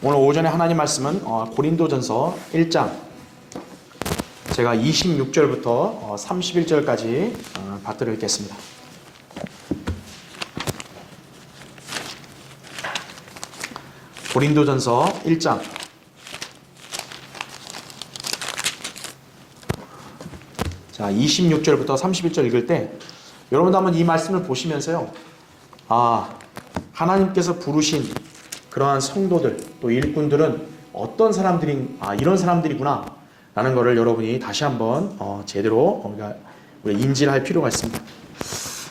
오늘 오전에 하나님 말씀은 고린도전서 1장 제가 26절부터 31절까지 받들어 읽겠습니다. 고린도전서 1장 자 26절부터 31절 읽을 때 여러분도 한번 이 말씀을 보시면서요, 하나님께서 부르신 그러한 성도들 또 일꾼들은 어떤 사람들인 이런 사람들이구나 라는 것을 여러분이 다시 한번 제대로 우리 인지를 할 필요가 있습니다.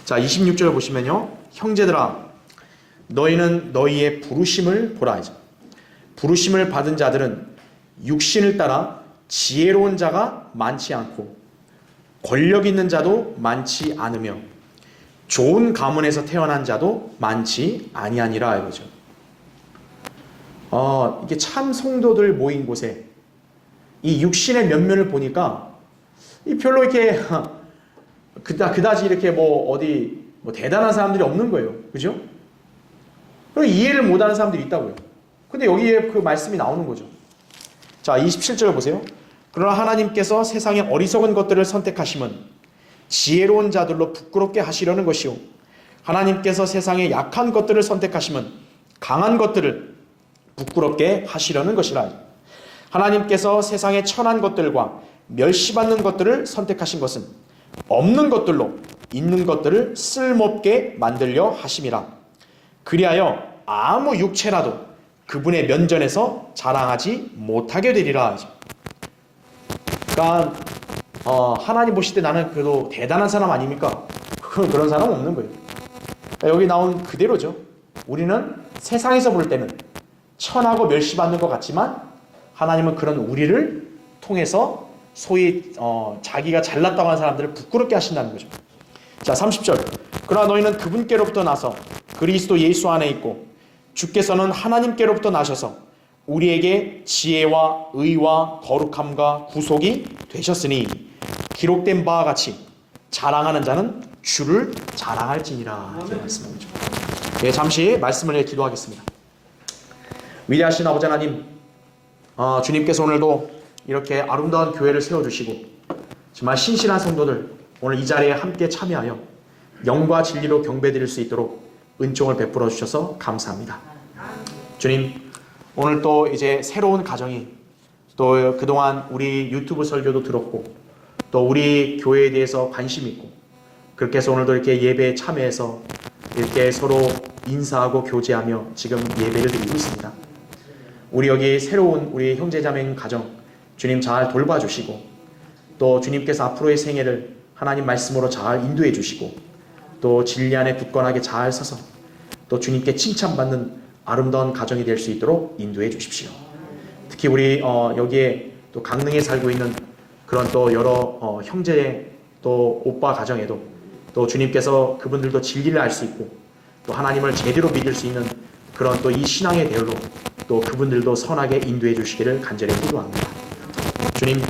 자 26절 보시면요, 형제들아 너희는 너희의 부르심을 보라. 부르심을 받은 자들은 육신을 따라 지혜로운 자가 많지 않고 권력 있는 자도 많지 않으며 좋은 가문에서 태어난 자도 많지 아니하니라 이거죠. 이게 참 성도들 모인 곳에 이 육신의 면면을 보니까 별로 이렇게 그다지 이렇게 어디 대단한 사람들이 없는 거예요. 그죠? 이해를 못하는 사람들이 있다고요. 근데 여기에 그 말씀이 나오는 거죠. 자 27절 보세요. 그러나 하나님께서 세상의 어리석은 것들을 선택하심은 지혜로운 자들로 부끄럽게 하시려는 것이요 하나님께서 세상의 약한 것들을 선택하심은 강한 것들을 부끄럽게 하시려는 것이라. 하나님께서 세상의 천한 것들과 멸시받는 것들을 선택하신 것은 없는 것들로 있는 것들을 쓸모없게 만들려 하심이라. 그리하여 아무 육체라도 그분의 면전에서 자랑하지 못하게 되리라. 그러니까 하나님 보실 때 나는 그래도 대단한 사람 아닙니까? 그런 사람 없는 거예요. 여기 나온 그대로죠. 우리는 세상에서 볼 때는 천하고 멸시받는 것 같지만 하나님은 그런 우리를 통해서 소위 자기가 잘났다고 하는 사람들을 부끄럽게 하신다는 거죠. 자 30절 그러나 너희는 그분께로부터 나서 그리스도 예수 안에 있고 주께서는 하나님께로부터 나셔서 우리에게 지혜와 의와 거룩함과 구속이 되셨으니 기록된 바와 같이 자랑하는 자는 주를 자랑할지니라. 이렇게 말씀하죠. 네, 잠시 말씀을 기도하겠습니다. 위대하신 아버지 하나님, 주님께서 오늘도 이렇게 아름다운 교회를 세워주시고 정말 신실한 성도들 오늘 이 자리에 함께 참여하여 영과 진리로 경배드릴 수 있도록 은총을 베풀어 주셔서 감사합니다. 주님, 오늘 또 이제 새로운 가정이 또 그동안 우리 유튜브 설교도 들었고 또 우리 교회에 대해서 관심 있고 그렇게 해서 오늘도 이렇게 예배에 참여해서 이렇게 서로 인사하고 교제하며 지금 예배를 드리고 있습니다. 우리 여기 새로운 우리 형제자매 가정 주님 잘 돌봐주시고 또 주님께서 앞으로의 생애를 하나님 말씀으로 잘 인도해 주시고 또 진리 안에 굳건하게 잘 서서 또 주님께 칭찬받는 아름다운 가정이 될 수 있도록 인도해 주십시오. 특히 우리 여기에 또 강릉에 살고 있는 그런 또 여러 형제 또 오빠 가정에도 또 주님께서 그분들도 진리를 알 수 있고 또 하나님을 제대로 믿을 수 있는 그런 또 이 신앙의 대로로 또 그분들도 선하게 인도해 주시기를 간절히 기도합니다. 주님,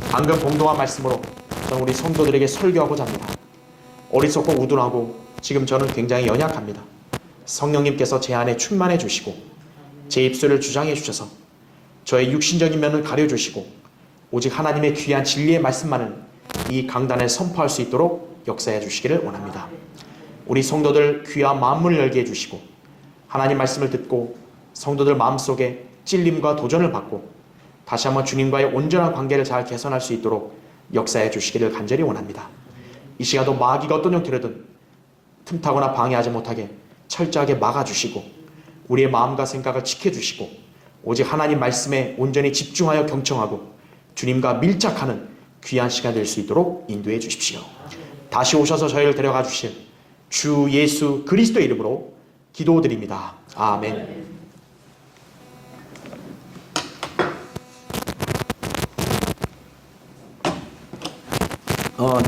방금 봉독한 말씀으로 저는 우리 성도들에게 설교하고자 합니다. 어리석고 우둔하고 지금 저는 굉장히 연약합니다. 성령님께서 제 안에 충만해 주시고 제 입술을 주장해 주셔서 저의 육신적인 면을 가려주시고 오직 하나님의 귀한 진리의 말씀만을 이 강단에 선포할 수 있도록 역사해 주시기를 원합니다. 우리 성도들 귀와 마음을 열게 해주시고 하나님 말씀을 듣고 성도들 마음속에 찔림과 도전을 받고 다시 한번 주님과의 온전한 관계를 잘 개선할 수 있도록 역사해 주시기를 간절히 원합니다. 이 시간도 마귀가 어떤 형태로든 틈타거나 방해하지 못하게 철저하게 막아주시고 우리의 마음과 생각을 지켜주시고 오직 하나님 말씀에 온전히 집중하여 경청하고 주님과 밀착하는 귀한 시간 될 수 있도록 인도해 주십시오. 다시 오셔서 저희를 데려가 주실 주 예수 그리스도의 이름으로 기도드립니다. 아멘.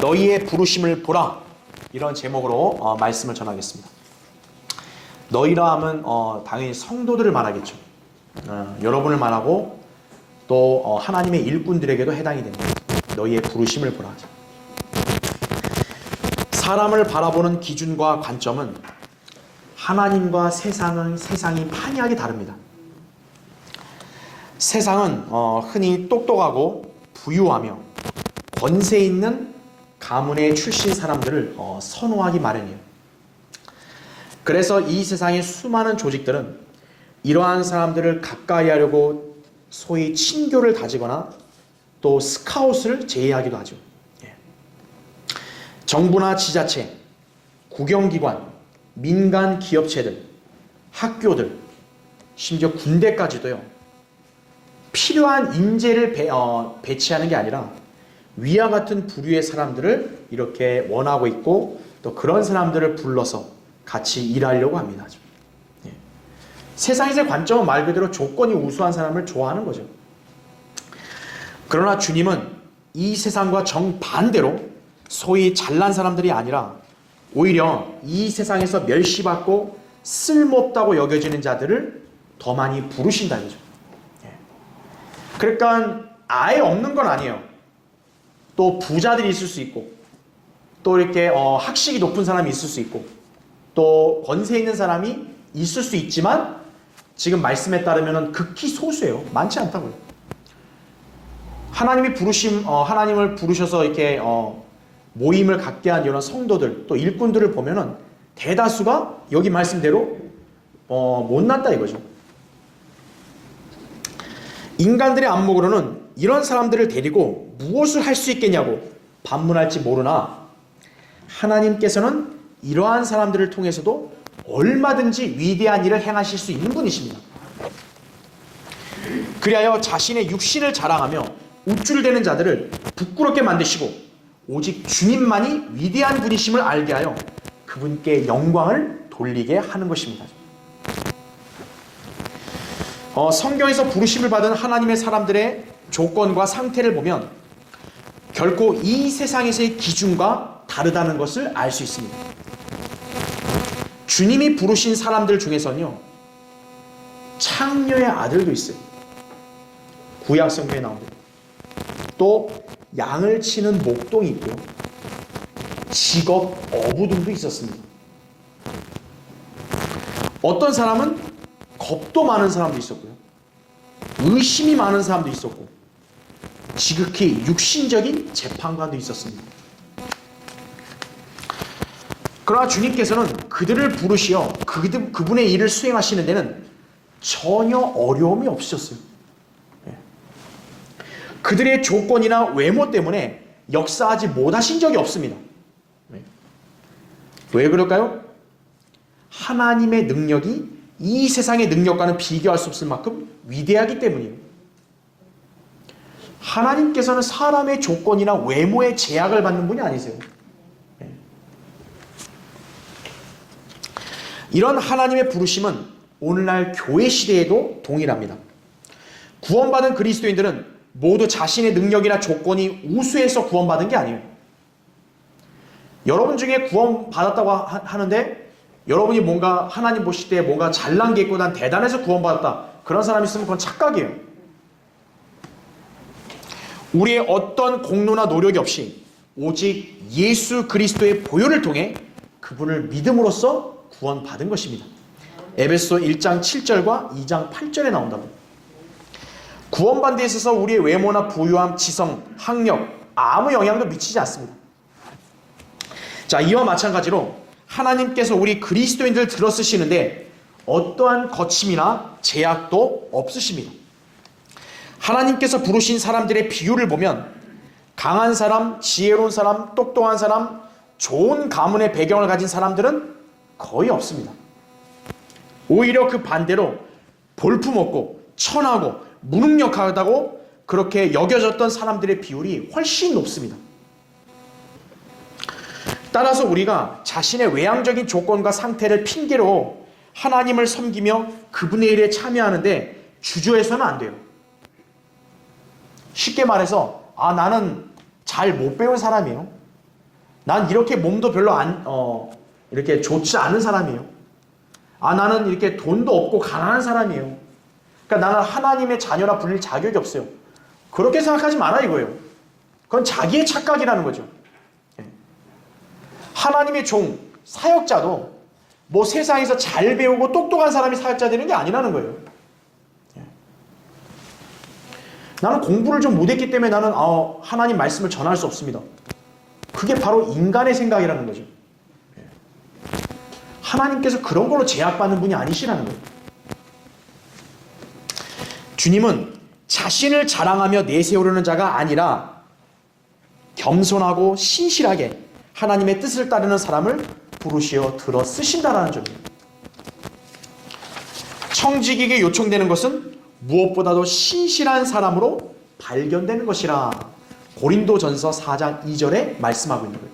너희의 부르심을 보라, 이런 제목으로 말씀을 전하겠습니다. 너희라 하면 당연히 성도들을 말하겠죠. 여러분을 말하고 또 하나님의 일꾼들에게도 해당이 됩니다. 너희의 부르심을 보라. 사람을 바라보는 기준과 관점은 하나님과 세상이 판이하게 다릅니다. 세상은 흔히 똑똑하고 부유하며 권세 있는 가문의 출신 사람들을 선호하기 마련이에요. 그래서 이 세상의 수많은 조직들은 이러한 사람들을 가까이 하려고 소위 친교를 다지거나 또 스카웃을 제의하기도 하죠. 정부나 지자체, 국영기관, 민간 기업체들, 학교들, 심지어 군대까지도요, 필요한 인재를 배치하는 게 아니라 위와 같은 부류의 사람들을 이렇게 원하고 있고 또 그런 사람들을 불러서 같이 일하려고 합니다. 세상에서의 관점은 말 그대로 조건이 우수한 사람을 좋아하는 거죠. 그러나 주님은 이 세상과 정반대로 소위 잘난 사람들이 아니라 오히려 이 세상에서 멸시받고 쓸모없다고 여겨지는 자들을 더 많이 부르신다 이거죠. 그러니까 아예 없는 건 아니에요. 또 부자들이 있을 수 있고 또 이렇게 학식이 높은 사람이 있을 수 있고 또 권세 있는 사람이 있을 수 있지만 지금 말씀에 따르면 극히 소수예요. 많지 않다고요. 하나님을 부르셔서 이렇게 모임을 갖게 한 이런 성도들 또 일꾼들을 보면은 대다수가 여기 말씀대로 못났다 이거죠. 인간들의 안목으로는 이런 사람들을 데리고 무엇을 할 수 있겠냐고 반문할지 모르나 하나님께서는 이러한 사람들을 통해서도 얼마든지 위대한 일을 행하실 수 있는 분이십니다. 그리하여 자신의 육신을 자랑하며 우쭐대는 자들을 부끄럽게 만드시고 오직 주님만이 위대한 분이심을 알게 하여 그분께 영광을 돌리게 하는 것입니다. 성경에서 부르심을 받은 하나님의 사람들의 조건과 상태를 보면 결코 이 세상에서의 기준과 다르다는 것을 알 수 있습니다. 주님이 부르신 사람들 중에서는요, 창녀의 아들도 있어요. 구약 성경에 나옵니다. 또 양을 치는 목동이 있고요. 직업 어부들도 있었습니다. 어떤 사람은 겁도 많은 사람도 있었고요. 의심이 많은 사람도 있었고 지극히 육신적인 재판관도 있었습니다. 그러나 주님께서는 그들을 부르시어 그분의 일을 수행하시는 데는 전혀 어려움이 없으셨어요. 그들의 조건이나 외모 때문에 역사하지 못하신 적이 없습니다. 왜 그럴까요? 하나님의 능력이 이 세상의 능력과는 비교할 수 없을 만큼 위대하기 때문이에요. 하나님께서는 사람의 조건이나 외모에 제약을 받는 분이 아니세요. 이런 하나님의 부르심은 오늘날 교회 시대에도 동일합니다. 구원받은 그리스도인들은 모두 자신의 능력이나 조건이 우수해서 구원받은 게 아니에요. 여러분 중에 구원받았다고 하는데 여러분이 뭔가 하나님 보실 때 뭔가 잘난 게 있고 난 대단해서 구원받았다. 그런 사람이 있으면 그건 착각이에요. 우리의 어떤 공로나 노력이 없이 오직 예수 그리스도의 보혈을 통해 그분을 믿음으로써 구원받은 것입니다. 에베소 1장 7절과 2장 8절에 나온다고. 구원받는 데 있어서 우리의 외모나 부유함, 지성, 학력 아무 영향도 미치지 않습니다. 자, 이와 마찬가지로 하나님께서 우리 그리스도인들을 들어쓰시는데 어떠한 거침이나 제약도 없으십니다. 하나님께서 부르신 사람들의 비율을 보면 강한 사람, 지혜로운 사람, 똑똑한 사람, 좋은 가문의 배경을 가진 사람들은 거의 없습니다. 오히려 그 반대로 볼품없고 천하고 무능력하다고 그렇게 여겨졌던 사람들의 비율이 훨씬 높습니다. 따라서 우리가 자신의 외향적인 조건과 상태를 핑계로 하나님을 섬기며 그분의 일에 참여하는데 주저해서는 안 돼요. 쉽게 말해서 나는 잘 못 배운 사람이에요. 난 이렇게 몸도 별로 이렇게 좋지 않은 사람이에요. 나는 이렇게 돈도 없고 가난한 사람이에요. 그러니까 나는 하나님의 자녀라 불릴 자격이 없어요. 그렇게 생각하지 마라 이거예요. 그건 자기의 착각이라는 거죠. 하나님의 종, 사역자도 뭐 세상에서 잘 배우고 똑똑한 사람이 사역자 되는 게 아니라는 거예요. 나는 공부를 좀 못했기 때문에 나는 하나님 말씀을 전할 수 없습니다. 그게 바로 인간의 생각이라는 거죠. 하나님께서 그런 걸로 제약받는 분이 아니시라는 거예요. 주님은 자신을 자랑하며 내세우려는 자가 아니라 겸손하고 신실하게 하나님의 뜻을 따르는 사람을 부르시어 들어 쓰신다라는 점입니다. 청지기에게 요청되는 것은 무엇보다도 신실한 사람으로 발견되는 것이라 고린도전서 4장 2절에 말씀하고 있는 거예요.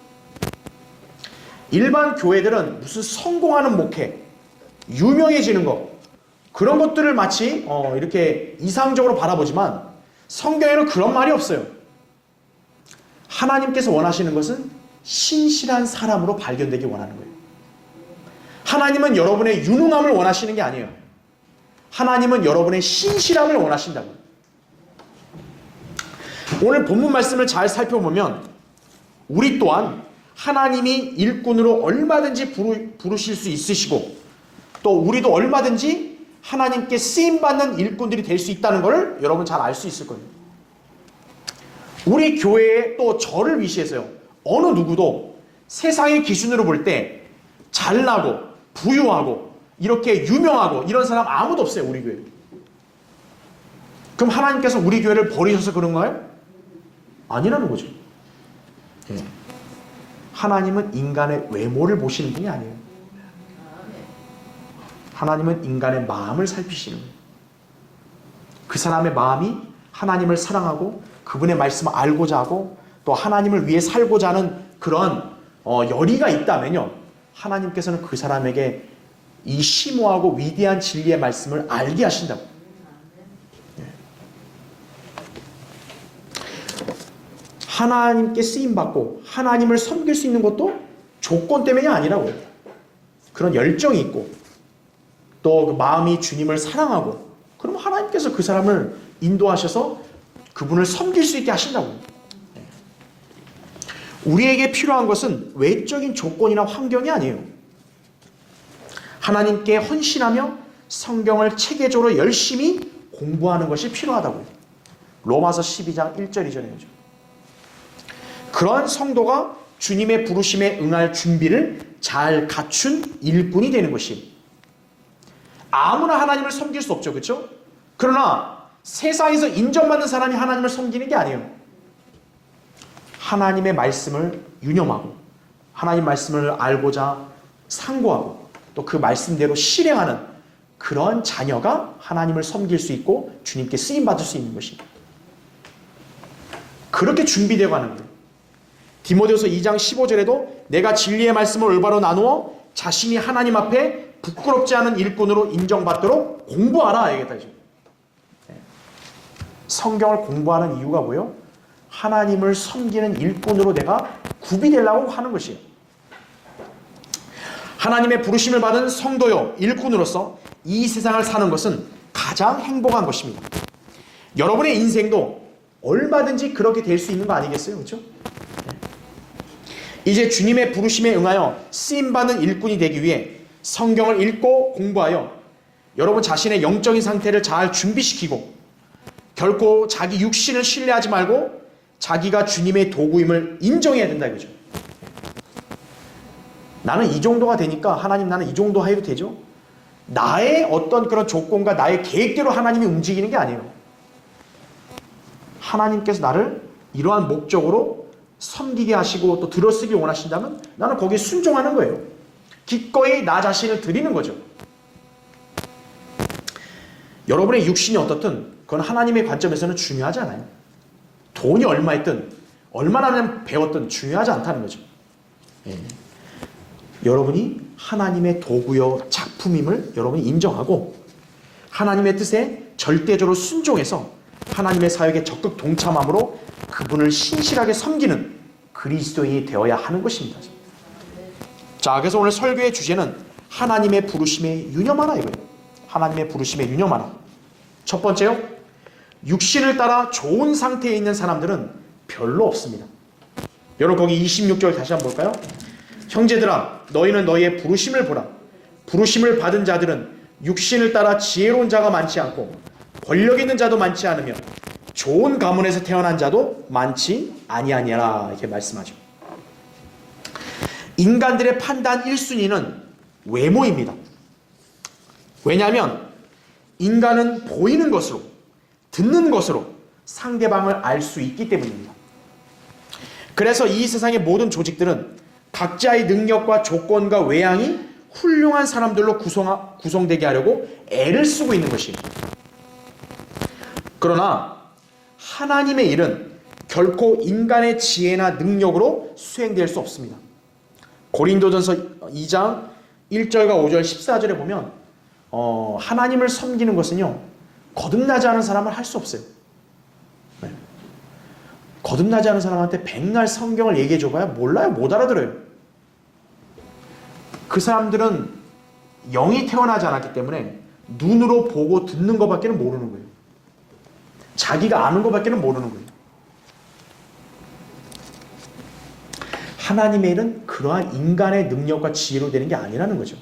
일반 교회들은 무슨 성공하는 목회, 유명해지는 것, 그런 것들을 마치 이렇게 이상적으로 바라보지만 성경에는 그런 말이 없어요. 하나님께서 원하시는 것은 신실한 사람으로 발견되기 원하는 거예요. 하나님은 여러분의 유능함을 원하시는 게 아니에요. 하나님은 여러분의 신실함을 원하신다고요. 오늘 본문 말씀을 잘 살펴보면 우리 또한 하나님이 일꾼으로 얼마든지 부르실 수 있으시고 또 우리도 얼마든지 하나님께 쓰임받는 일꾼들이 될 수 있다는 것을 여러분 잘 알 수 있을 거예요. 우리 교회에 또 저를 위시해서요. 어느 누구도 세상의 기준으로 볼 때 잘나고 부유하고 이렇게 유명하고 이런 사람 아무도 없어요. 우리 교회. 그럼 하나님께서 우리 교회를 버리셔서 그런가요? 아니라는 거죠. 하나님은 인간의 외모를 보시는 분이 아니에요. 하나님은 인간의 마음을 살피시는 거예요. 그 사람의 마음이 하나님을 사랑하고 그분의 말씀을 알고자 하고 또 하나님을 위해 살고자 하는 그런 열의가 있다면요. 하나님께서는 그 사람에게 이 심오하고 위대한 진리의 말씀을 알게 하신다고. 하나님께 쓰임받고 하나님을 섬길 수 있는 것도 조건 때문이 아니라고요. 그런 열정이 있고 또 그 마음이 주님을 사랑하고 그럼 하나님께서 그 사람을 인도하셔서 그분을 섬길 수 있게 하신다고요. 우리에게 필요한 것은 외적인 조건이나 환경이 아니에요. 하나님께 헌신하며 성경을 체계적으로 열심히 공부하는 것이 필요하다고요. 로마서 12장 1절 2절이죠. 그러한 성도가 주님의 부르심에 응할 준비를 잘 갖춘 일꾼이 되는 것이 아무나 하나님을 섬길 수 없죠. 그렇죠? 그러나 세상에서 인정받는 사람이 하나님을 섬기는 게 아니에요. 하나님의 말씀을 유념하고 하나님 말씀을 알고자 상고하고 또 그 말씀대로 실행하는 그런 자녀가 하나님을 섬길 수 있고 주님께 쓰임받을 수 있는 것입니다. 그렇게 준비되어 가는 거예요. 디모데후서 2장 15절에도 내가 진리의 말씀을 올바로 나누어 자신이 하나님 앞에 부끄럽지 않은 일꾼으로 인정받도록 공부하라 알겠다. 성경을 공부하는 이유가 뭐예요? 하나님을 섬기는 일꾼으로 내가 구비되려고 하는 것이에요. 하나님의 부르심을 받은 성도요 일꾼으로서 이 세상을 사는 것은 가장 행복한 것입니다. 여러분의 인생도 얼마든지 그렇게 될 수 있는 거 아니겠어요? 그렇죠? 이제 주님의 부르심에 응하여 쓰임받는 일꾼이 되기 위해 성경을 읽고 공부하여 여러분 자신의 영적인 상태를 잘 준비시키고 결코 자기 육신을 신뢰하지 말고 자기가 주님의 도구임을 인정해야 된다 이거죠. 나는 이 정도가 되니까 하나님 나는 이 정도 해도 되죠? 나의 어떤 그런 조건과 나의 계획대로 하나님이 움직이는 게 아니에요. 하나님께서 나를 이러한 목적으로 섬기게 하시고 또 들어쓰기 원하신다면 나는 거기에 순종하는 거예요. 기꺼이 나 자신을 드리는 거죠. 여러분의 육신이 어떻든 그건 하나님의 관점에서는 중요하지 않아요. 돈이 얼마있든 얼마나 배웠든 중요하지 않다는 거죠. 여러분이 하나님의 도구요 작품임을 여러분이 인정하고 하나님의 뜻에 절대적으로 순종해서 하나님의 사역에 적극 동참함으로 그분을 신실하게 섬기는 그리스도인이 되어야 하는 것입니다. 자, 그래서 오늘 설교의 주제는 하나님의 부르심에 유념하라 이거예요. 하나님의 부르심에 유념하라. 첫 번째요. 육신을 따라 좋은 상태에 있는 사람들은 별로 없습니다. 여러분 거기 26절 다시 한번 볼까요? 형제들아 너희는 너희의 부르심을 보라. 부르심을 받은 자들은 육신을 따라 지혜로운 자가 많지 않고 권력 있는 자도 많지 않으며 좋은 가문에서 태어난 자도 많지 아니하니라 이렇게 말씀하죠. 인간들의 판단 1순위는 외모입니다. 왜냐하면 인간은 보이는 것으로, 듣는 것으로 상대방을 알 수 있기 때문입니다. 그래서 이 세상의 모든 조직들은 각자의 능력과 조건과 외향이 훌륭한 사람들로 구성되게 하려고 애를 쓰고 있는 것입니다. 그러나 하나님의 일은 결코 인간의 지혜나 능력으로 수행될 수 없습니다. 고린도전서 2장 1절과 5절 14절에 보면 하나님을 섬기는 것은요, 거듭나지 않은 사람은 할 수 없어요. 네. 거듭나지 않은 사람한테 백날 성경을 얘기해 줘봐야 몰라요. 못 알아들어요. 그 사람들은 영이 태어나지 않았기 때문에 눈으로 보고 듣는 것밖에 모르는 거예요. 자기가 아는 것밖에 모르는 거예요. 하나님의 일은 그러한 인간의 능력과 지혜로 되는 게 아니라는 거죠.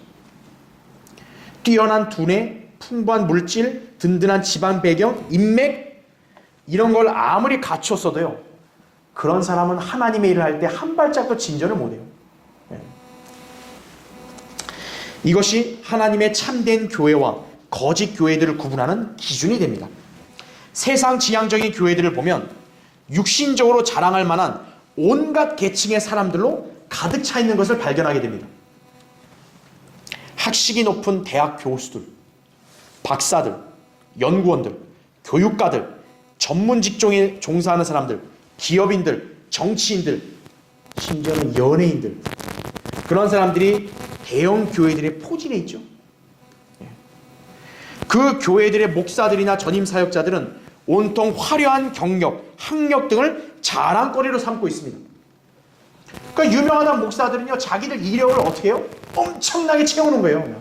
뛰어난 두뇌, 풍부한 물질, 든든한 집안 배경, 인맥 이런 걸 아무리 갖췄어도요, 그런 사람은 하나님의 일을 할 때 한 발짝도 진전을 못해요. 이것이 하나님의 참된 교회와 거짓 교회들을 구분하는 기준이 됩니다. 세상 지향적인 교회들을 보면 육신적으로 자랑할 만한 온갖 계층의 사람들로 가득 차 있는 것을 발견하게 됩니다. 학식이 높은 대학 교수들, 박사들, 연구원들, 교육가들, 전문 직종에 종사하는 사람들, 기업인들, 정치인들, 심지어는 연예인들, 그런 사람들이 대형 교회들의 포진에 있죠. 그 교회들의 목사들이나 전임 사역자들은 온통 화려한 경력, 학력 등을 자랑거리로 삼고 있습니다. 그러니까 유명한 목사들은요, 자기들 이력을 어떻게 해요? 엄청나게 채우는 거예요. 그냥.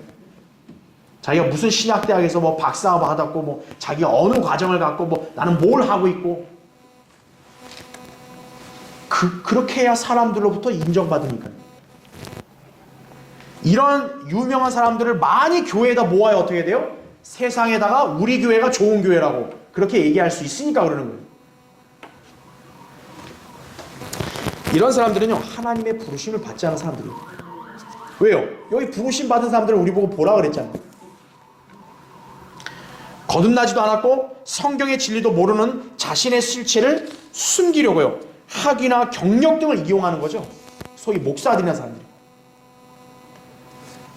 자기가 무슨 신학대학에서 뭐 박사 받았고, 뭐 자기가 어느 과정을 갖고, 뭐 나는 뭘 하고 있고. 그렇게 해야 사람들로부터 인정받으니까요. 이런 유명한 사람들을 많이 교회에다 모아야 어떻게 돼요? 세상에다가 우리 교회가 좋은 교회라고 그렇게 얘기할 수 있으니까 그러는 거예요. 이런 사람들은요, 하나님의 부르심을 받지 않은 사람들이에요. 왜요? 여기 부르심 받은 사람들을 우리 보고 보라 그랬잖아요. 거듭나지도 않았고 성경의 진리도 모르는 자신의 실체를 숨기려고요, 학위나 경력 등을 이용하는 거죠. 소위 목사들이나 사람들이.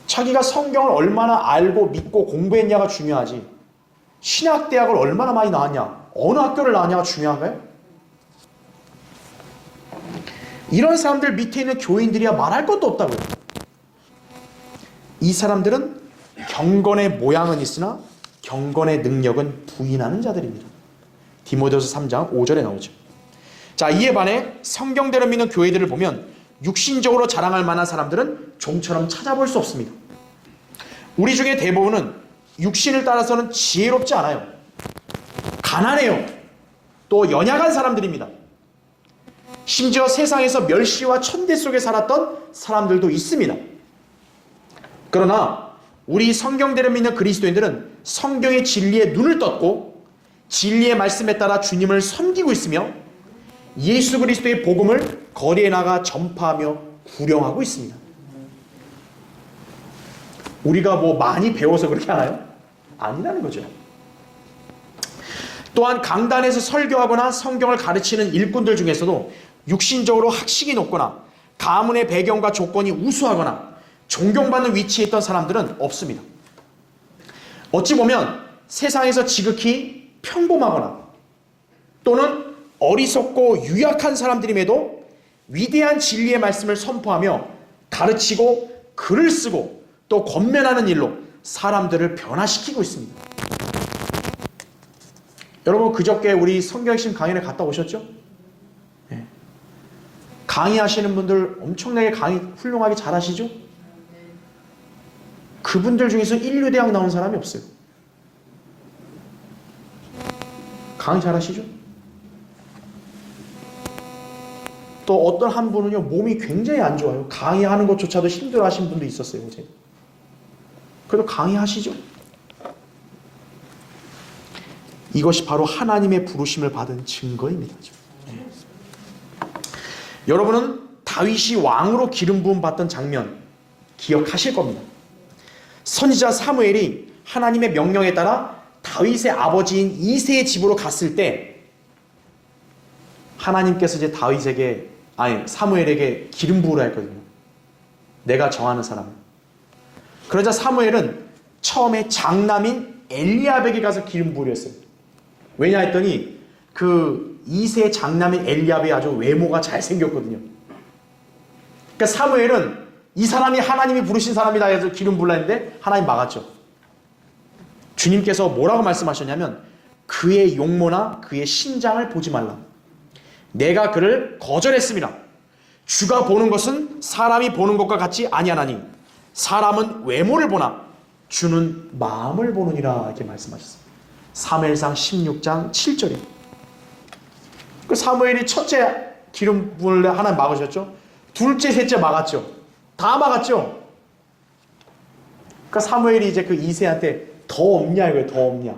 자기가 성경을 얼마나 알고 믿고 공부했냐가 중요하지, 신학대학을 얼마나 많이 나왔냐, 어느 학교를 나왔냐가 중요한가요? 이런 사람들 밑에 있는 교인들이야 말할 것도 없다고요. 이 사람들은 경건의 모양은 있으나 경건의 능력은 부인하는 자들입니다. 디모데후서 3장 5절에 나오죠. 자, 이에 반해 성경대로 믿는 교회들을 보면 육신적으로 자랑할 만한 사람들은 좀처럼 찾아볼 수 없습니다. 우리 중에 대부분은 육신을 따라서는 지혜롭지 않아요. 가난해요. 또 연약한 사람들입니다. 심지어 세상에서 멸시와 천대 속에 살았던 사람들도 있습니다. 그러나 우리 성경대로 믿는 그리스도인들은 성경의 진리에 눈을 떴고 진리의 말씀에 따라 주님을 섬기고 있으며 예수 그리스도의 복음을 거리에 나가 전파하며 구령하고 있습니다. 우리가 뭐 많이 배워서 그렇게 하나요? 아니라는 거죠. 또한 강단에서 설교하거나 성경을 가르치는 일꾼들 중에서도 육신적으로 학식이 높거나 가문의 배경과 조건이 우수하거나 존경받는 위치에 있던 사람들은 없습니다. 어찌 보면 세상에서 지극히 평범하거나 또는 어리석고 유약한 사람들임에도 위대한 진리의 말씀을 선포하며 가르치고 글을 쓰고 또 권면하는 일로 사람들을 변화시키고 있습니다. 여러분, 그저께 우리 성경심 강연에 갔다 오셨죠? 네. 강의하시는 분들 엄청나게 강의 훌륭하게 잘하시죠? 그분들 중에서 인류대학 나온 사람이 없어요. 강의 잘하시죠? 또 어떤 한 분은요, 몸이 굉장히 안 좋아요. 강의하는 것조차도 힘들어 하신 분도 있었어요, 어제. 그래도 강의하시죠? 이것이 바로 하나님의 부르심을 받은 증거입니다. 여러분은 다윗이 왕으로 기름 부음 받던 장면 기억하실 겁니다. 선지자 사무엘이 하나님의 명령에 따라 다윗의 아버지인 이새의 집으로 갔을 때 하나님께서 이제 사무엘에게 기름 부으라 했거든요. 내가 정하는 사람. 그러자 사무엘은 처음에 장남인 엘리압에게 가서 기름 부으려 했어요. 왜냐 했더니 그 이새의 장남인 엘리압이 아주 외모가 잘생겼거든요. 그러니까 사무엘은 이 사람이 하나님이 부르신 사람이다 해서 기름 부으려 했는데 하나님 막았죠. 주님께서 뭐라고 말씀하셨냐면 그의 용모나 그의 신장을 보지 말라. 내가 그를 거절했습니다. 주가 보는 것은 사람이 보는 것과 같지 아니하나니 사람은 외모를 보나 주는 마음을 보느니라 이렇게 말씀하셨어요. 사무엘상 16장 7절에 그 사무엘이 첫째 기름 부을 하나님 막으셨죠. 둘째 셋째 막았죠. 다 막았죠. 그러니까 사무엘이 이제 그 이새한테 더 없냐 이거예요. 더 없냐.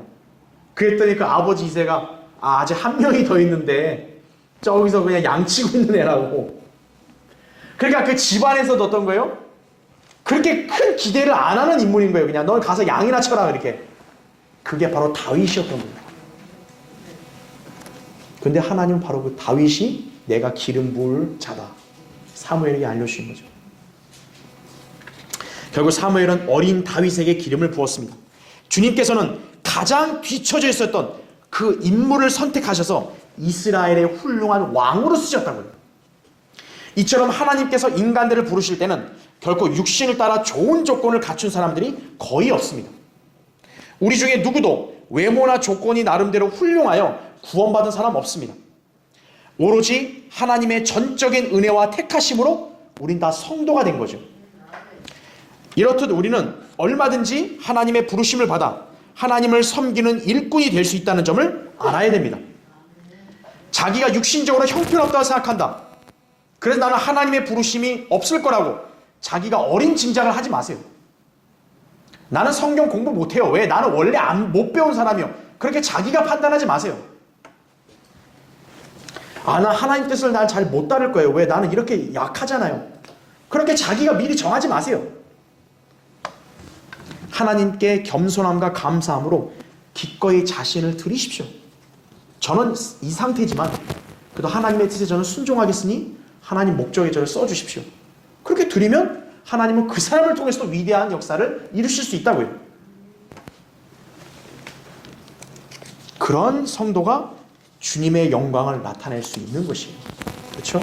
그랬더니 그 아버지 이새가 아직 한 명이 더 있는데 저기서 그냥 양치고 있는 애라고. 그러니까 그 집안에서도 어떤 거예요? 그렇게 큰 기대를 안 하는 인물인 거예요. 그냥 넌 가서 양이나 쳐라 이렇게. 그게 바로 다윗이었던 거예요. 근데 하나님은 바로 그 다윗이 내가 기름 부을 자다. 사무엘에게 알려주신 거죠. 결국 사무엘은 어린 다윗에게 기름을 부었습니다. 주님께서는 가장 뒤처져 있었던 그 인물을 선택하셔서 이스라엘의 훌륭한 왕으로 쓰셨다고요. 이처럼 하나님께서 인간들을 부르실 때는 결코 육신을 따라 좋은 조건을 갖춘 사람들이 거의 없습니다. 우리 중에 누구도 외모나 조건이 나름대로 훌륭하여 구원받은 사람 없습니다. 오로지 하나님의 전적인 은혜와 택하심으로 우린 다 성도가 된 거죠. 이렇듯 우리는 얼마든지 하나님의 부르심을 받아 하나님을 섬기는 일꾼이 될 수 있다는 점을 알아야 됩니다. 자기가 육신적으로 형편없다고 생각한다. 그래서 나는 하나님의 부르심이 없을 거라고 자기가 어린 짐작을 하지 마세요. 나는 성경 공부 못해요. 왜? 나는 원래 못 배운 사람이요. 그렇게 자기가 판단하지 마세요. 나 하나님 뜻을 난 잘 못 따를 거예요. 왜? 나는 이렇게 약하잖아요. 그렇게 자기가 미리 정하지 마세요. 하나님께 겸손함과 감사함으로 기꺼이 자신을 드리십시오. 저는 이 상태지만 그래도 하나님의 뜻에 저는 순종하겠으니 하나님 목적에 저를 써주십시오. 그렇게 드리면 하나님은 그 사람을 통해서 또 위대한 역사를 이루실 수 있다고요. 그런 성도가 주님의 영광을 나타낼 수 있는 것이에요. 그렇죠?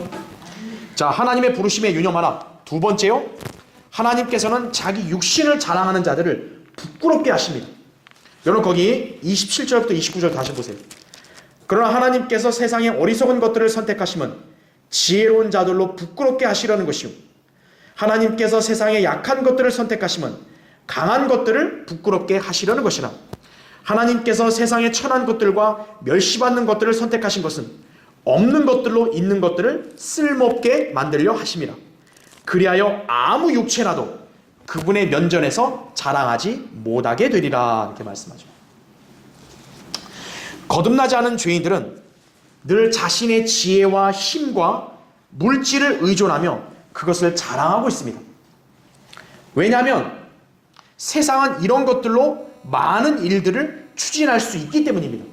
자, 하나님의 부르심에 유념하라. 두 번째요. 하나님께서는 자기 육신을 자랑하는 자들을 부끄럽게 하십니다. 여러분 거기 27절부터 29절 다시 보세요. 그러나 하나님께서 세상의 어리석은 것들을 선택하심은 지혜로운 자들로 부끄럽게 하시려는 것이요 하나님께서 세상의 약한 것들을 선택하심은 강한 것들을 부끄럽게 하시려는 것이라. 하나님께서 세상의 천한 것들과 멸시받는 것들을 선택하신 것은 없는 것들로 있는 것들을 쓸모없게 만들려 하심이라. 그리하여 아무 육체라도 그분의 면전에서 자랑하지 못하게 되리라. 이렇게 말씀하죠. 거듭나지 않은 죄인들은 늘 자신의 지혜와 힘과 물질을 의존하며 그것을 자랑하고 있습니다. 왜냐하면 세상은 이런 것들로 많은 일들을 추진할 수 있기 때문입니다.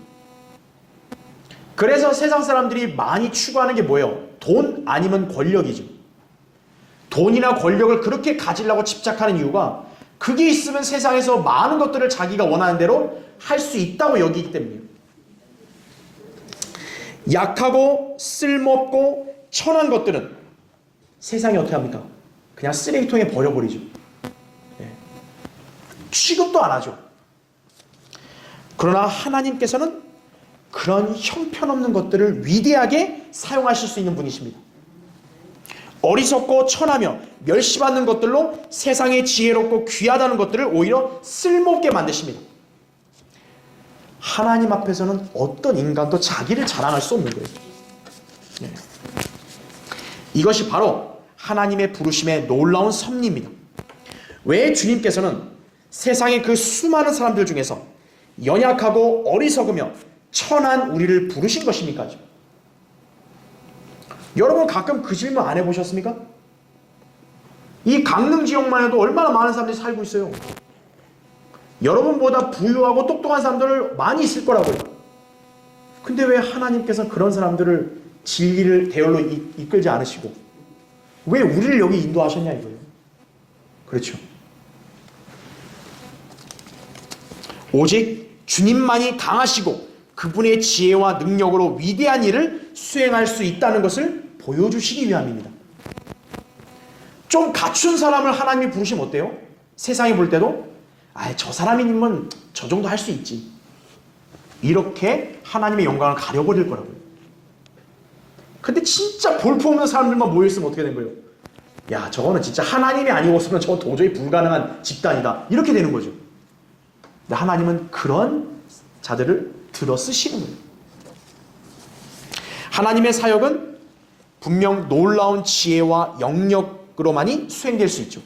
그래서 세상 사람들이 많이 추구하는 게 뭐예요? 돈 아니면 권력이죠. 돈이나 권력을 그렇게 가지려고 집착하는 이유가 그게 있으면 세상에서 많은 것들을 자기가 원하는 대로 할 수 있다고 여기기 때문이에요. 약하고 쓸모없고 천한 것들은 세상이 어떻게 합니까? 그냥 쓰레기통에 버려버리죠. 취급도 안 하죠. 그러나 하나님께서는 그런 형편없는 것들을 위대하게 사용하실 수 있는 분이십니다. 어리석고 천하며 멸시받는 것들로 세상에 지혜롭고 귀하다는 것들을 오히려 쓸모없게 만드십니다. 하나님 앞에서는 어떤 인간도 자기를 자랑할 수 없는 거예요. 이것이 바로 하나님의 부르심의 놀라운 섭리입니다. 왜 주님께서는 세상의 그 수많은 사람들 중에서 연약하고 어리석으며 천한 우리를 부르신 것입니까? 여러분 가끔 그 질문 안 해보셨습니까? 이 강릉 지역만 해도 얼마나 많은 사람들이 살고 있어요. 여러분보다 부유하고 똑똑한 사람들 많이 있을 거라고요. 근데 왜 하나님께서 그런 사람들을 진리를 대열로 이끌지 않으시고 왜 우리를 여기 인도하셨냐 이거예요. 그렇죠. 오직 주님만이 강하시고 그분의 지혜와 능력으로 위대한 일을 수행할 수 있다는 것을 보여주시기 위함입니다. 좀 갖춘 사람을 하나님이 부르시면 어때요? 세상이 볼 때도 저 사람이면 저 정도 할 수 있지. 이렇게 하나님의 영광을 가려버릴 거라고요. 근데 진짜 볼품없는 사람들만 모여있으면 어떻게 된 거예요? 야, 저거는 진짜 하나님이 아니고서는 저거 도저히 불가능한 집단이다. 이렇게 되는 거죠. 근데 하나님은 그런 자들을 들어 쓰시는 거예요. 하나님의 사역은 분명 놀라운 지혜와 영역으로만이 수행될 수 있죠.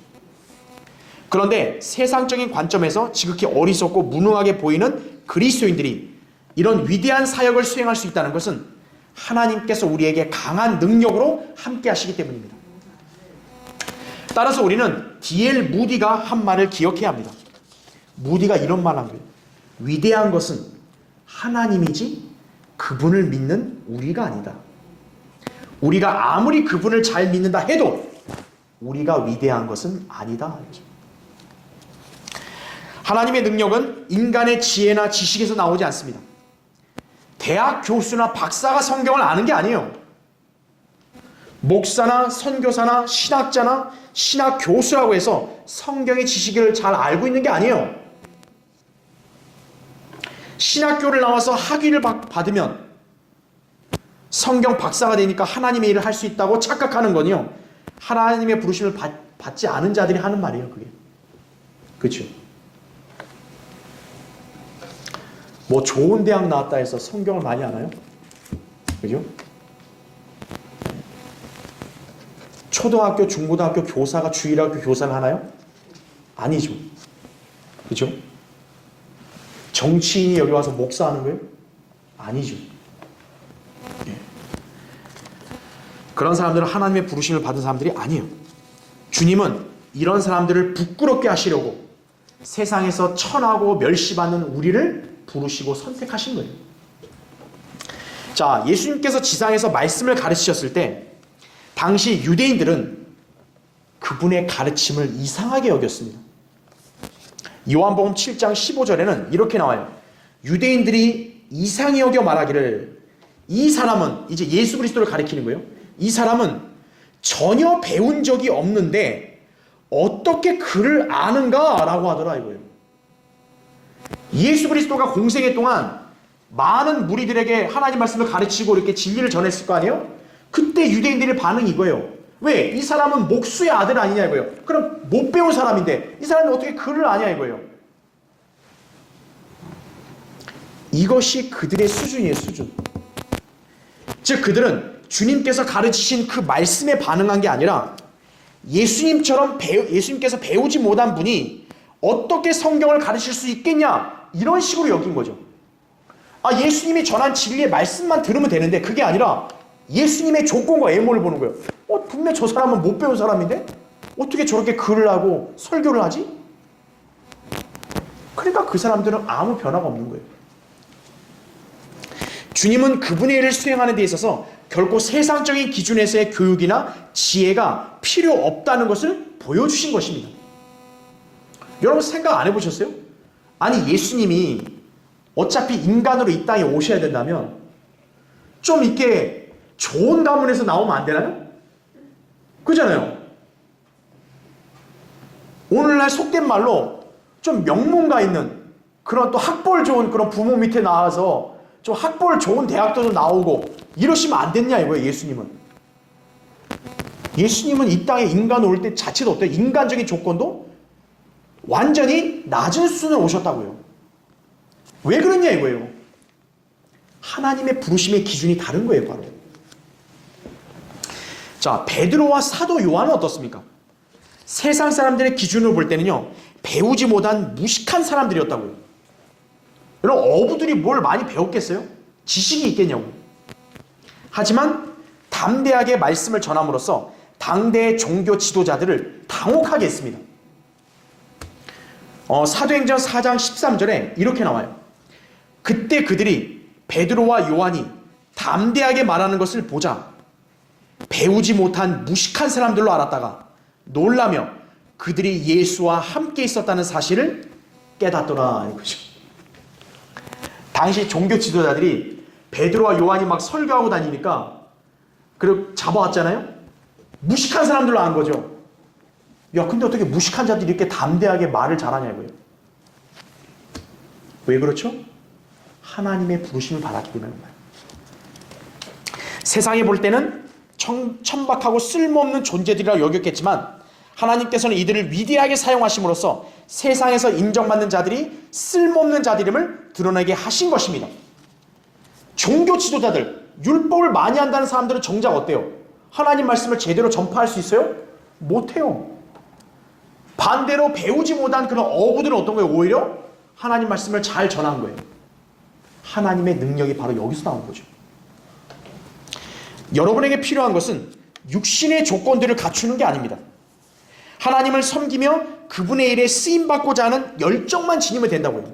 그런데 세상적인 관점에서 지극히 어리석고 무능하게 보이는 그리스도인들이 이런 위대한 사역을 수행할 수 있다는 것은 하나님께서 우리에게 강한 능력으로 함께 하시기 때문입니다. 따라서 우리는 D.L. 무디가 한 말을 기억해야 합니다. 무디가 이런 말 한 거예요. 위대한 것은 하나님이지 그분을 믿는 우리가 아니다. 우리가 아무리 그분을 잘 믿는다 해도 우리가 위대한 것은 아니다. 하나님의 능력은 인간의 지혜나 지식에서 나오지 않습니다. 대학 교수나 박사가 성경을 아는 게 아니에요. 목사나 선교사나 신학자나 신학 교수라고 해서 성경의 지식을 잘 알고 있는 게 아니에요. 신학교를 나와서 학위를 받으면 성경 박사가 되니까 하나님의 일을 할 수 있다고 착각하는 건요, 하나님의 부르심을 받지 않은 자들이 하는 말이에요. 그게 그렇죠. 뭐 좋은 대학 나왔다 해서 성경을 많이 아나요? 그죠? 초등학교, 중고등학교 교사가 주일학교 교사를 하나요? 아니죠. 그죠? 정치인이 여기 와서 목사하는 거예요? 아니죠. 예. 그런 사람들은 하나님의 부르심을 받은 사람들이 아니에요. 주님은 이런 사람들을 부끄럽게 하시려고 세상에서 천하고 멸시받는 우리를 부르시고 선택하신 거예요. 자, 예수님께서 지상에서 말씀을 가르치셨을 때 당시 유대인들은 그분의 가르침을 이상하게 여겼습니다. 요한복음 7장 15절에는 이렇게 나와요. 유대인들이 이상히 여겨 말하기를, 이 사람은, 이제 예수 그리스도를 가리키는 거예요. 이 사람은 전혀 배운 적이 없는데 어떻게 그를 아는가? 라고 하더라 이거예요. 예수 그리스도가 공생애 동안 많은 무리들에게 하나님 말씀을 가르치고 이렇게 진리를 전했을 거 아니에요? 그때 유대인들의 반응이 이거예요. 왜? 이 사람은 목수의 아들 아니냐 이거예요. 그럼 못 배운 사람인데 이 사람이 어떻게 글을 아냐 이거예요. 이것이 그들의 수준이에요, 수준. 즉 그들은 주님께서 가르치신 그 말씀에 반응한 게 아니라 예수님께서 배우지 못한 분이 어떻게 성경을 가르칠 수 있겠냐, 이런 식으로 여긴 거죠. 예수님이 전한 진리의 말씀만 들으면 되는데 그게 아니라 예수님의 조건과 애모를 보는 거예요. 분명 저 사람은 못 배운 사람인데 어떻게 저렇게 글을 하고 설교를 하지? 그러니까 그 사람들은 아무 변화가 없는 거예요. 주님은 그분의 일을 수행하는 데 있어서 결코 세상적인 기준에서의 교육이나 지혜가 필요 없다는 것을 보여주신 것입니다. 여러분 생각 안 해보셨어요? 아니 예수님이 어차피 인간으로 이 땅에 오셔야 된다면 좀 이렇게 좋은 가문에서 나오면 안 되나요? 그잖아요. 오늘날 속된 말로 좀 명문가 있는 그런 또 학벌 좋은 그런 부모 밑에 나와서 좀 학벌 좋은 대학도 나오고 이러시면 안 됐냐 이거예요. 예수님은 이 땅에 인간 올 때 자체도 어때요? 인간적인 조건도 완전히 낮은 수준으로 오셨다고요. 왜 그러냐 이거예요. 하나님의 부르심의 기준이 다른 거예요, 바로. 자, 베드로와 사도 요한은 어떻습니까? 세상 사람들의 기준으로 볼 때는요, 배우지 못한 무식한 사람들이었다고요. 여러분, 어부들이 뭘 많이 배웠겠어요? 지식이 있겠냐고. 하지만 담대하게 말씀을 전함으로써 당대의 종교 지도자들을 당혹하게 했습니다. 사도행전 4장 13절에 이렇게 나와요. 그때 그들이 베드로와 요한이 담대하게 말하는 것을 보자 배우지 못한 무식한 사람들로 알았다가 놀라며 그들이 예수와 함께 있었다는 사실을 깨닫더라 이거죠. 당시 종교 지도자들이 베드로와 요한이 막 설교하고 다니니까 그리고 잡아왔잖아요. 무식한 사람들로 안 거죠. 야, 근데 어떻게 무식한 자들이 이렇게 담대하게 말을 잘하냐고요. 왜 그렇죠? 하나님의 부르심을 받았기 때문입니다. 세상에 볼 때는 천박하고 쓸모없는 존재들이라고 여겼겠지만 하나님께서는 이들을 위대하게 사용하심으로써 세상에서 인정받는 자들이 쓸모없는 자들임을 드러내게 하신 것입니다. 종교 지도자들, 율법을 많이 한다는 사람들은 정작 어때요? 하나님 말씀을 제대로 전파할 수 있어요? 못해요. 반대로 배우지 못한 그런 어부들은 어떤 거예요? 오히려 하나님 말씀을 잘 전한 거예요. 하나님의 능력이 바로 여기서 나온 거죠. 여러분에게 필요한 것은 육신의 조건들을 갖추는 게 아닙니다. 하나님을 섬기며 그분의 일에 쓰임받고자 하는 열정만 지니면 된다고요.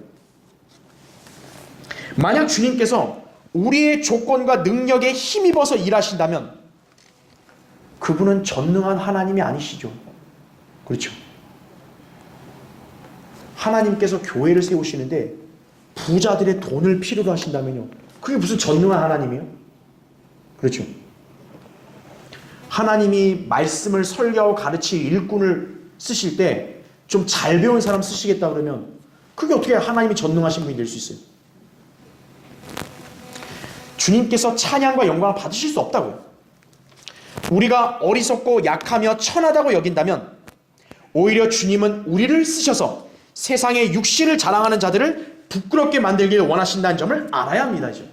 만약 주님께서 우리의 조건과 능력에 힘입어서 일하신다면 그분은 전능한 하나님이 아니시죠. 그렇죠. 하나님께서 교회를 세우시는데 부자들의 돈을 필요로 하신다면요. 그게 무슨 전능한 하나님이에요? 그렇죠. 하나님이 말씀을 설교하고 가르칠 일꾼을 쓰실 때 좀 잘 배운 사람 쓰시겠다 그러면 그게 어떻게 하나님이 전능하신 분이 될 수 있어요? 주님께서 찬양과 영광을 받으실 수 없다고요. 우리가 어리석고 약하며 천하다고 여긴다면 오히려 주님은 우리를 쓰셔서 세상의 육신을 자랑하는 자들을 부끄럽게 만들길 원하신다는 점을 알아야 합니다. 이제.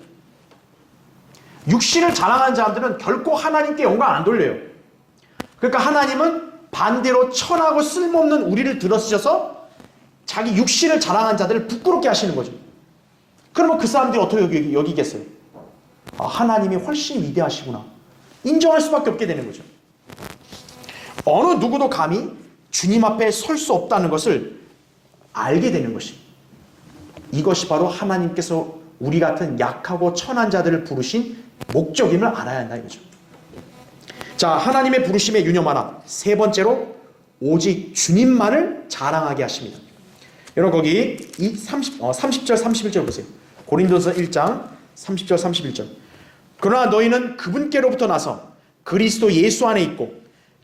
육신을 자랑하는 자들은 결코 하나님께 영광 안 돌려요. 그러니까 하나님은 반대로 천하고 쓸모없는 우리를 들어쓰셔서 자기 육신을 자랑하는 자들을 부끄럽게 하시는 거죠. 그러면 그 사람들이 어떻게 여기겠어요? 아, 하나님이 훨씬 위대하시구나. 인정할 수밖에 없게 되는 거죠. 어느 누구도 감히 주님 앞에 설 수 없다는 것을 알게 되는 것입니다. 이것이 바로 하나님께서 우리 같은 약하고 천한 자들을 부르신 목적임을 알아야 한다 이거죠. 자, 하나님의 부르심의 유념 하나. 세 번째로 오직 주님만을 자랑하게 하십니다. 여러분 거기 30절 31절 보세요. 고린도서 1장 30절 31절. 그러나 너희는 그분께로부터 나서 그리스도 예수 안에 있고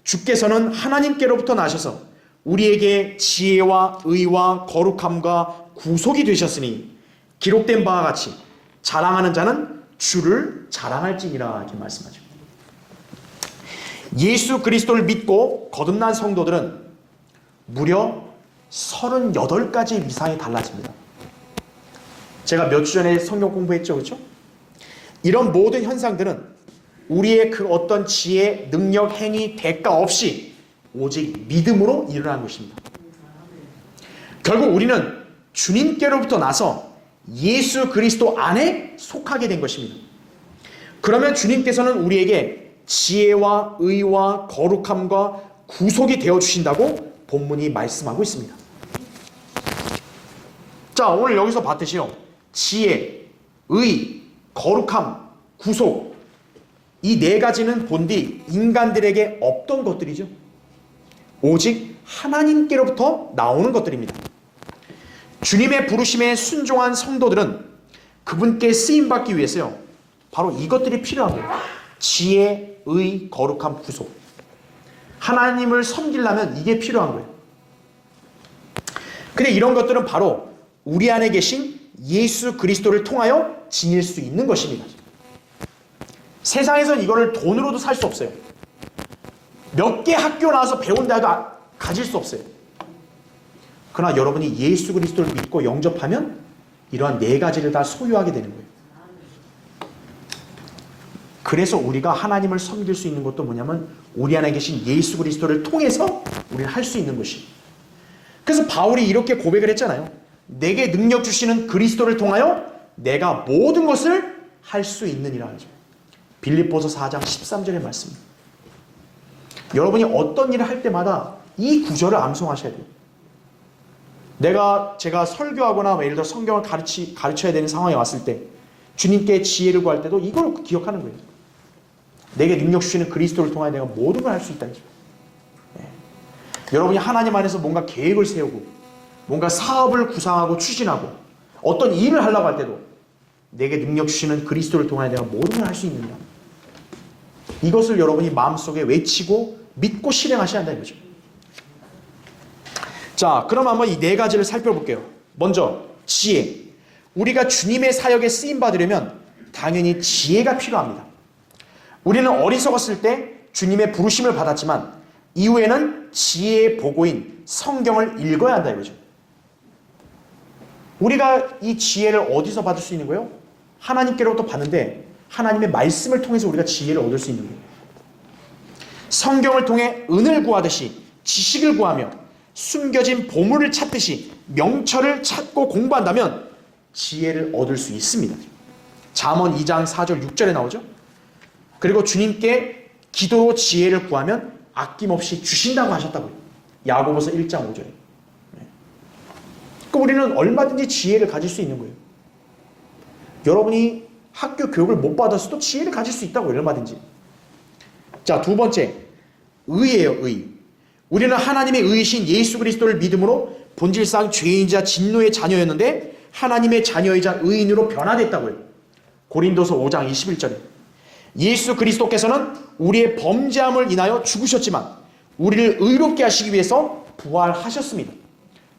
주께서는 하나님께로부터 나셔서 우리에게 지혜와 의와 거룩함과 구속이 되셨으니 기록된 바와 같이 자랑하는 자는 주를 자랑할지니라 이렇게 말씀하죠. 예수 그리스도를 믿고 거듭난 성도들은 무려 38가지 위상이 달라집니다. 제가 몇 주 전에 성경 공부했죠, 그렇죠? 이런 모든 현상들은 우리의 그 어떤 지혜, 능력, 행위, 대가 없이 오직 믿음으로 일어난 것입니다. 결국 우리는 주님께로부터 나서 예수 그리스도 안에 속하게 된 것입니다. 그러면 주님께서는 우리에게 지혜와 의와 거룩함과 구속이 되어주신다고 본문이 말씀하고 있습니다. 자, 오늘 여기서 봤듯이요. 지혜, 의, 거룩함, 구속 이 네 가지는 본디 인간들에게 없던 것들이죠. 오직 하나님께로부터 나오는 것들입니다. 주님의 부르심에 순종한 성도들은 그분께 쓰임받기 위해서요. 바로 이것들이 필요한 거예요. 지혜, 의, 거룩함, 구속. 하나님을 섬기려면 이게 필요한 거예요. 근데 이런 것들은 바로 우리 안에 계신 예수 그리스도를 통하여 지닐 수 있는 것입니다. 세상에선 이거를 돈으로도 살 수 없어요. 몇 개 학교 나와서 배운다 해도 가질 수 없어요. 그러나 여러분이 예수 그리스도를 믿고 영접하면 이러한 네 가지를 다 소유하게 되는 거예요. 그래서 우리가 하나님을 섬길 수 있는 것도 뭐냐면 우리 안에 계신 예수 그리스도를 통해서 우리는 할 수 있는 것이. 그래서 바울이 이렇게 고백을 했잖아요. 내게 능력 주시는 그리스도를 통하여 내가 모든 것을 할 수 있느니라 하죠. 빌립보서 4장 13절의 말씀입니다. 여러분이 어떤 일을 할 때마다 이 구절을 암송하셔야 돼요. 제가 설교하거나 예를 들어 성경을 가르쳐야 되는 상황에 왔을 때 주님께 지혜를 구할 때도 이걸 기억하는 거예요. 내게 능력 주시는 그리스도를 통하여 내가 모든 걸 할 수 있다는 거죠. 네. 여러분이 하나님 안에서 뭔가 계획을 세우고 뭔가 사업을 구상하고 추진하고 어떤 일을 하려고 할 때도 내게 능력 주시는 그리스도를 통하여 내가 모든 걸 할 수 있느냐. 이것을 여러분이 마음속에 외치고 믿고 실행하셔야 한다는 거죠. 자, 그럼 한번 이 네 가지를 살펴볼게요. 먼저 지혜. 우리가 주님의 사역에 쓰임 받으려면 당연히 지혜가 필요합니다. 우리는 어리석었을 때 주님의 부르심을 받았지만 이후에는 지혜의 보고인 성경을 읽어야 한다 이거죠. 우리가 이 지혜를 어디서 받을 수 있는 거예요? 하나님께로부터 받는데 하나님의 말씀을 통해서 우리가 지혜를 얻을 수 있는 거예요. 성경을 통해 은을 구하듯이 지식을 구하며 숨겨진 보물을 찾듯이 명철을 찾고 공부한다면 지혜를 얻을 수 있습니다. 잠언 2장 4절 6절에 나오죠. 그리고 주님께 기도로 지혜를 구하면 아낌없이 주신다고 하셨다고요. 야고보서 1장 5절에. 그러니까 우리는 얼마든지 지혜를 가질 수 있는 거예요. 여러분이 학교 교육을 못 받았어도 지혜를 가질 수 있다고요. 얼마든지. 자, 두 번째, 의예요. 의. 우리는 하나님의 의이신 예수 그리스도를 믿음으로 본질상 죄인이자 진노의 자녀였는데 하나님의 자녀이자 의인으로 변화됐다고요. 고린도서 5장 21절에. 예수 그리스도께서는 우리의 범죄함을 인하여 죽으셨지만 우리를 의롭게 하시기 위해서 부활하셨습니다.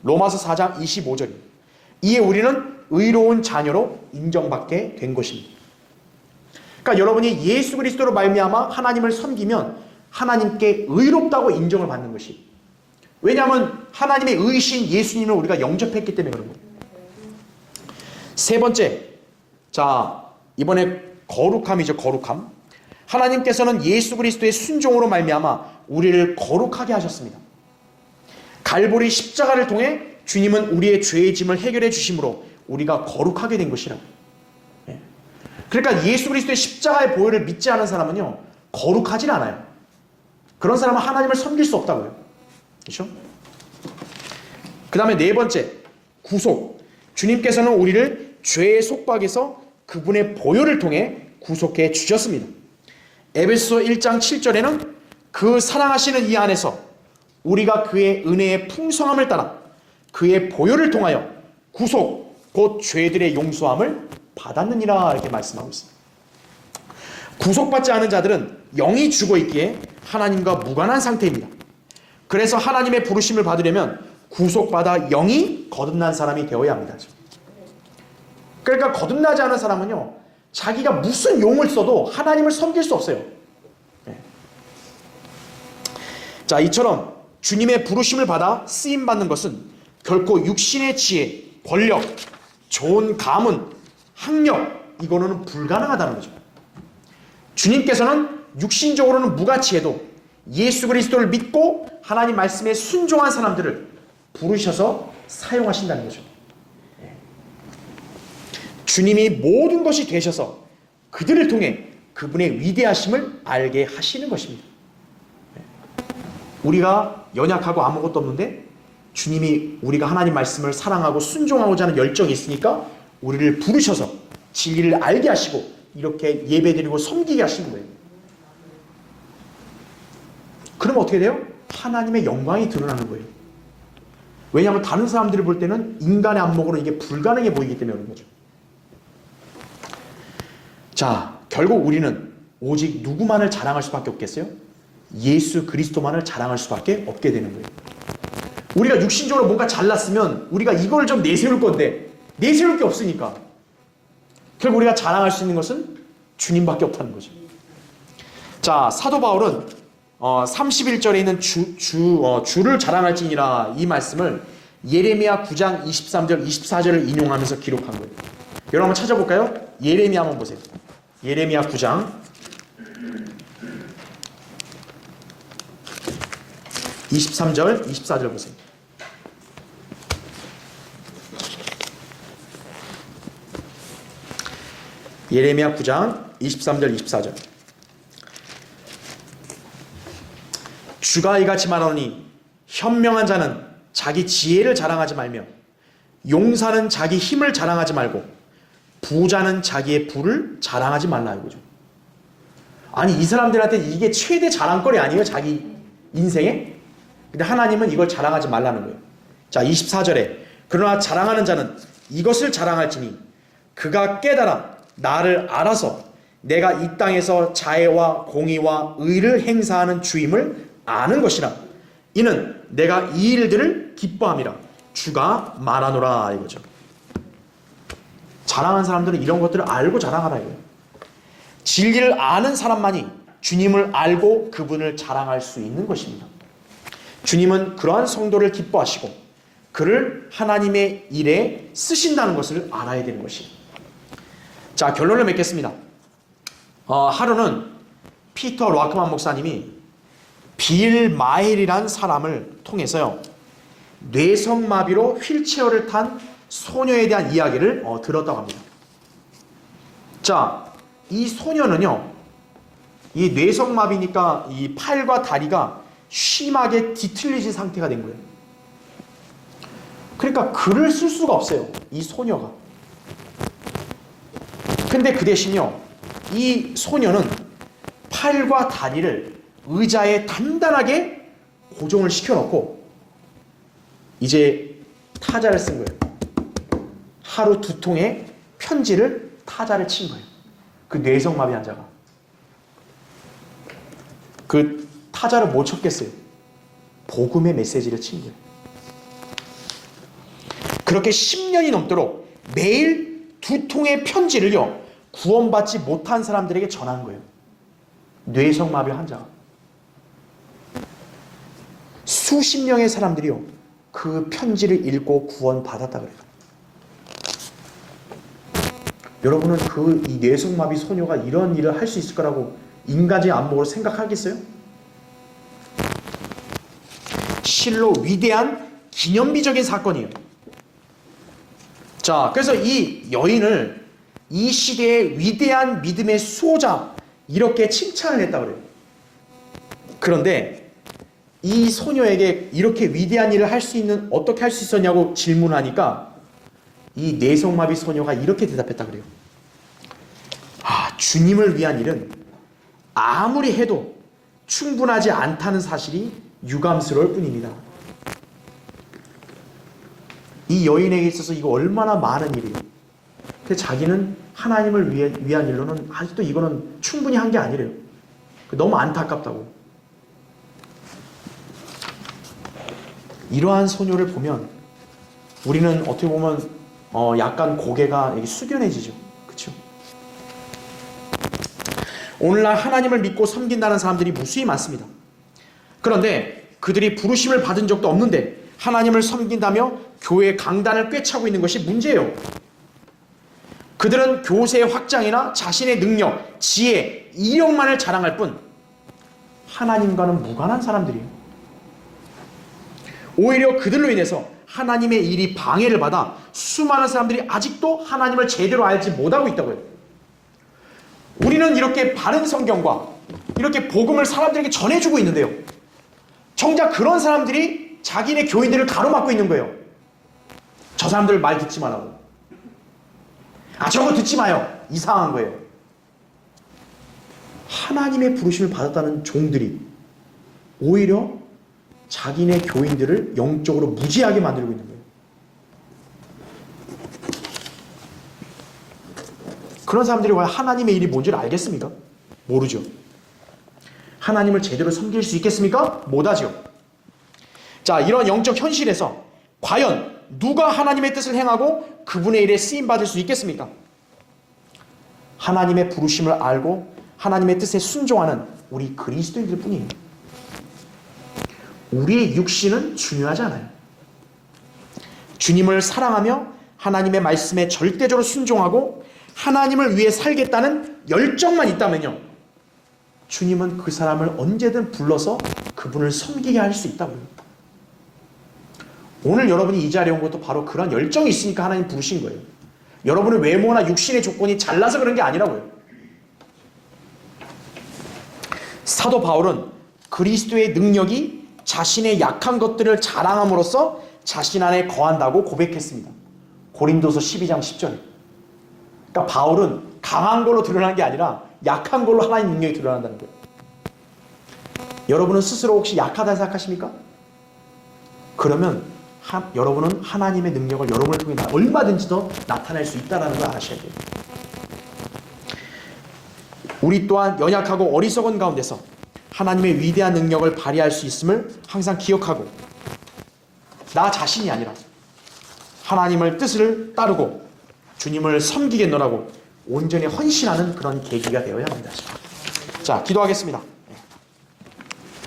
로마서 4장 25절입니다. 이에 우리는 의로운 자녀로 인정받게 된 것입니다. 그러니까 여러분이 예수 그리스도로 말미암아 하나님을 섬기면 하나님께 의롭다고 인정을 받는 것이. 왜냐하면 하나님의 의이신 예수님을 우리가 영접했기 때문에 그런 거예요. 세 번째, 자 이번에 거룩함이죠. 거룩함. 하나님께서는 예수 그리스도의 순종으로 말미암아 우리를 거룩하게 하셨습니다. 갈보리 십자가를 통해 주님은 우리의 죄의 짐을 해결해 주심으로 우리가 거룩하게 된 것이라고. 그러니까 예수 그리스도의 십자가의 보혈을 믿지 않은 사람은요 거룩하진 않아요. 그런 사람은 하나님을 섬길 수 없다고요. 그렇죠? 그 다음에 네 번째, 구속. 주님께서는 우리를 죄의 속박에서 그분의 보혈을 통해 구속해 주셨습니다. 에베소서 1장 7절에는 그 사랑하시는 이 안에서 우리가 그의 은혜의 풍성함을 따라 그의 보혈을 통하여 구속, 곧 죄들의 용서함을 받았느니라 이렇게 말씀하고 있습니다. 구속받지 않은 자들은 영이 죽어 있기에 하나님과 무관한 상태입니다. 그래서 하나님의 부르심을 받으려면 구속받아 영이 거듭난 사람이 되어야 합니다. 그러니까 거듭나지 않은 사람은요 자기가 무슨 용을 써도 하나님을 섬길 수 없어요. 자, 이처럼 주님의 부르심을 받아 쓰임받는 것은 결코 육신의 지혜, 권력, 좋은 가문, 학력 이거는 불가능하다는 거죠. 주님께서는 육신적으로는 무가치해도 예수 그리스도를 믿고 하나님 말씀에 순종한 사람들을 부르셔서 사용하신다는 거죠. 주님이 모든 것이 되셔서 그들을 통해 그분의 위대하심을 알게 하시는 것입니다. 우리가 연약하고 아무것도 없는데 주님이 우리가 하나님 말씀을 사랑하고 순종하고자 하는 열정이 있으니까 우리를 부르셔서 진리를 알게 하시고 이렇게 예배드리고 섬기게 하시는 거예요. 그러면 어떻게 돼요? 하나님의 영광이 드러나는 거예요. 왜냐하면 다른 사람들이 볼 때는 인간의 안목으로 이게 불가능해 보이기 때문에 그런 거죠. 자, 결국 우리는 오직 누구만을 자랑할 수밖에 없겠어요? 예수 그리스도만을 자랑할 수밖에 없게 되는 거예요. 우리가 육신적으로 뭔가 잘났으면 우리가 이걸 좀 내세울 건데 내세울 게 없으니까 결국 우리가 자랑할 수 있는 것은 주님밖에 없다는 거죠. 자, 사도 바울은 31절에 있는 주를 자랑할지니라 이 말씀을 예레미야 9장 23절 24절을 인용하면서 기록한 거예요. 여러분 한번 찾아볼까요? 예레미야 한번 보세요. 예레미야 9장 23절 24절 보세요. 예레미야 9장 23절 24절. 주가 이같이 말하노니 현명한 자는 자기 지혜를 자랑하지 말며 용사는 자기 힘을 자랑하지 말고 부자는 자기의 부를 자랑하지 말라 이거죠. 아니 이 사람들한테 이게 최대 자랑거리 아니에요? 자기 인생에? 근데 하나님은 이걸 자랑하지 말라는 거예요. 자 24절에 그러나 자랑하는 자는 이것을 자랑할지니 그가 깨달아 나를 알아서 내가 이 땅에서 자애와 공의와 의를 행사하는 주임을 아는 것이라. 이는 내가 이 일들을 기뻐함이라 주가 말하노라 이거죠. 자랑하는 사람들은 이런 것들을 알고 자랑하라 이거예요. 진리를 아는 사람만이 주님을 알고 그분을 자랑할 수 있는 것입니다. 주님은 그러한 성도를 기뻐하시고 그를 하나님의 일에 쓰신다는 것을 알아야 되는 것이에요. 자, 결론을 맺겠습니다. 하루는 피터 락크만 목사님이 빌 마일이란 사람을 통해서요, 뇌성마비로 휠체어를 탄 소녀에 대한 이야기를 들었다고 합니다. 자, 이 소녀는요, 이 뇌성마비니까 이 팔과 다리가 심하게 뒤틀리진 상태가 된 거예요. 그러니까 글을 쓸 수가 없어요, 이 소녀가. 근데 그 대신요, 이 소녀는 팔과 다리를 의자에 단단하게 고정을 시켜놓고 이제 타자를 쓴 거예요. 하루 2통의 편지를 타자를 친 거예요. 그 뇌성마비 환자가. 그 타자를 못 쳤겠어요. 복음의 메시지를 친 거예요. 그렇게 10년이 넘도록 매일 2통의 편지를요, 구원받지 못한 사람들에게 전한 거예요. 뇌성마비 환자가. 수십 명의 사람들이요, 그 편지를 읽고 구원받았다 그래요. 여러분은 이 뇌성마비 소녀가 이런 일을 할 수 있을 거라고 인간의 안목으로 생각하겠어요? 실로 위대한 기념비적인 사건이에요. 자, 그래서 이 여인을 이 시대의 위대한 믿음의 수호자 이렇게 칭찬을 했다 그래요. 그런데 이 소녀에게 이렇게 위대한 일을 어떻게 할 수 있었냐고 질문하니까 이 뇌성마비 소녀가 이렇게 대답했다 그래요. 주님을 위한 일은 아무리 해도 충분하지 않다는 사실이 유감스러울 뿐입니다. 이 여인에게 있어서 이거 얼마나 많은 일이에요. 근데 자기는 하나님을 위한 일로는 아직도 이거는 충분히 한 게 아니래요. 너무 안타깝다고. 이러한 소녀를 보면 우리는 어떻게 보면 약간 고개가 숙연해지죠. 그렇죠? 오늘날 하나님을 믿고 섬긴다는 사람들이 무수히 많습니다. 그런데 그들이 부르심을 받은 적도 없는데 하나님을 섬긴다며 교회 강단을 꿰차고 있는 것이 문제예요. 그들은 교세의 확장이나 자신의 능력, 지혜, 이력만을 자랑할 뿐 하나님과는 무관한 사람들이에요. 오히려 그들로 인해서 하나님의 일이 방해를 받아 수많은 사람들이 아직도 하나님을 제대로 알지 못하고 있다고요. 우리는 이렇게 바른 성경과 이렇게 복음을 사람들에게 전해주고 있는데요, 정작 그런 사람들이 자기네 교인들을 가로막고 있는 거예요. 저 사람들 말 듣지 말라고. 저거 듣지 마요. 이상한 거예요. 하나님의 부르심을 받았다는 종들이 오히려 자기네 교인들을 영적으로 무지하게 만들고 있는 거예요. 그런 사람들이 과연 하나님의 일이 뭔지를 알겠습니까? 모르죠. 하나님을 제대로 섬길 수 있겠습니까? 못하죠. 자, 이런 영적 현실에서 과연 누가 하나님의 뜻을 행하고 그분의 일에 쓰임받을 수 있겠습니까? 하나님의 부르심을 알고 하나님의 뜻에 순종하는 우리 그리스도인들 뿐이에요. 우리의 육신은 중요하지 않아요. 주님을 사랑하며 하나님의 말씀에 절대적으로 순종하고 하나님을 위해 살겠다는 열정만 있다면요, 주님은 그 사람을 언제든 불러서 그분을 섬기게 할 수 있다고요. 오늘 여러분이 이 자리에 온 것도 바로 그런 열정이 있으니까 하나님 부르신 거예요. 여러분의 외모나 육신의 조건이 잘나서 그런 게 아니라고요. 사도 바울은 그리스도의 능력이 자신의 약한 것들을 자랑함으로써 자신 안에 거한다고 고백했습니다. 고린도서 12장 10절. 그러니까 바울은 강한 걸로 드러난 게 아니라 약한 걸로 하나님의 능력이 드러난다는 거예요. 여러분은 스스로 혹시 약하다 생각하십니까? 그러면 여러분은 하나님의 능력을 여러분을 통해 얼마든지 더 나타낼 수 있다는 걸 아셔야 돼요. 우리 또한 연약하고 어리석은 가운데서 하나님의 위대한 능력을 발휘할 수 있음을 항상 기억하고 나 자신이 아니라 하나님의 뜻을 따르고 주님을 섬기겠노라고 온전히 헌신하는 그런 계기가 되어야 합니다. 자, 기도하겠습니다.